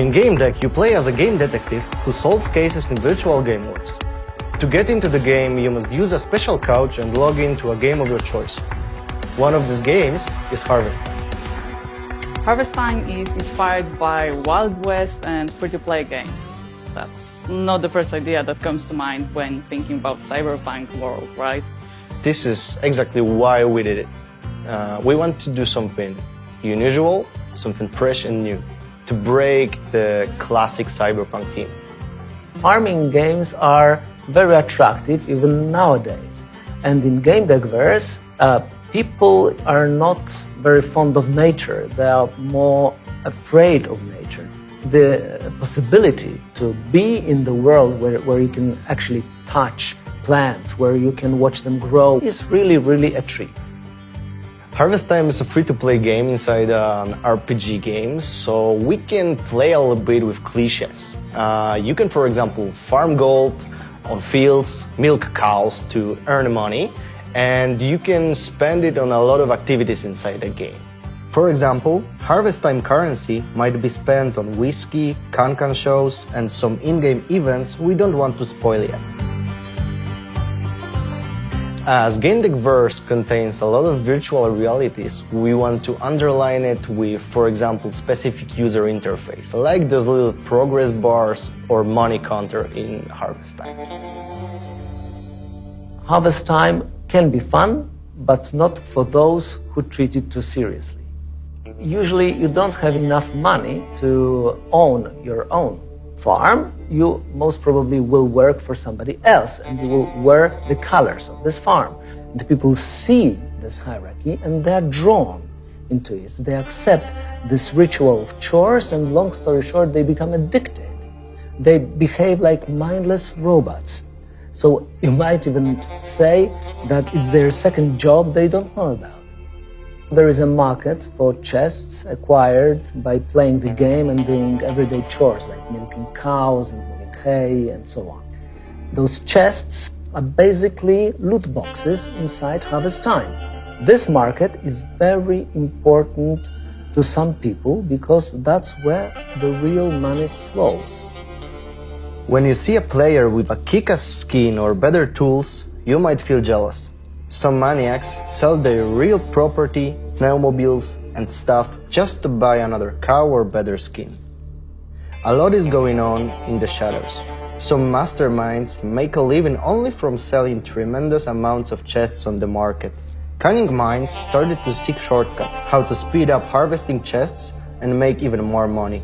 In Gamedec, you play as a game detective who solves cases in virtual game worlds. To get into the game, you must use a special couch and log into a game of your choice. One of these games is Harvest Time. Harvest Time is inspired by Wild West and free-to-play games. That's not the first idea that comes to mind when thinking about cyberpunk world, right? This is exactly why we did it. We want to do something unusual, something fresh and new, to break the classic cyberpunk theme. Farming games are very attractive even nowadays. And in Gamedecverse, people are not very fond of nature. They are more afraid of nature. The possibility to be in the world where you can actually touch plants, where you can watch them grow, is really a treat. Harvest Time is a free-to-play game inside an RPG game, so we can play a little bit with cliches. You can, for example, farm gold on fields, milk cows to earn money, and you can spend it on a lot of activities inside the game. For example, Harvest Time currency might be spent on whiskey, can-can shows, and some in-game events we don't want to spoil yet. As Gamedecverse contains a lot of virtual realities, we want to underline it with, for example, specific user interface, like those little progress bars or money counter in Harvest Time. Harvest Time can be fun, but not for those who treat it too seriously. Usually you don't have enough money to own your own farm. You most probably will work for somebody else and you will wear the colors of this farm. And people see this hierarchy and they are drawn into it. They accept this ritual of chores and, long story short, they become addicted. They behave like mindless robots. So you might even say that it's their second job they don't know about. There is a market for chests acquired by playing the game and doing everyday chores like milking cows and moving hay and so on. Those chests are basically loot boxes inside Harvest Time. This market is very important to some people because that's where the real money flows. When you see a player with a kick-ass skin or better tools, you might feel jealous. Some maniacs sell their real property, snowmobiles and stuff just to buy another cow or better skin. A lot is going on in the shadows. Some masterminds make a living only from selling tremendous amounts of chests on the market. Cunning minds started to seek shortcuts, how to speed up harvesting chests and make even more money.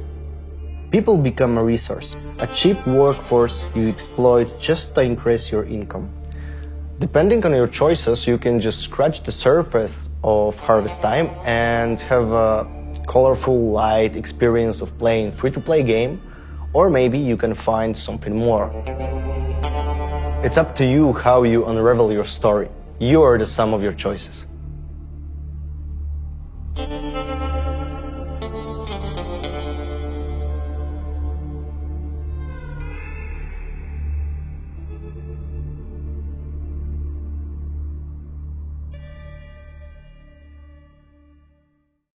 People become a resource, a cheap workforce you exploit just to increase your income. Depending on your choices, you can just scratch the surface of Harvest Time and have a colorful, light experience of playing free-to-play game, or maybe you can find something more. It's up to you how you unravel your story. You are the sum of your choices.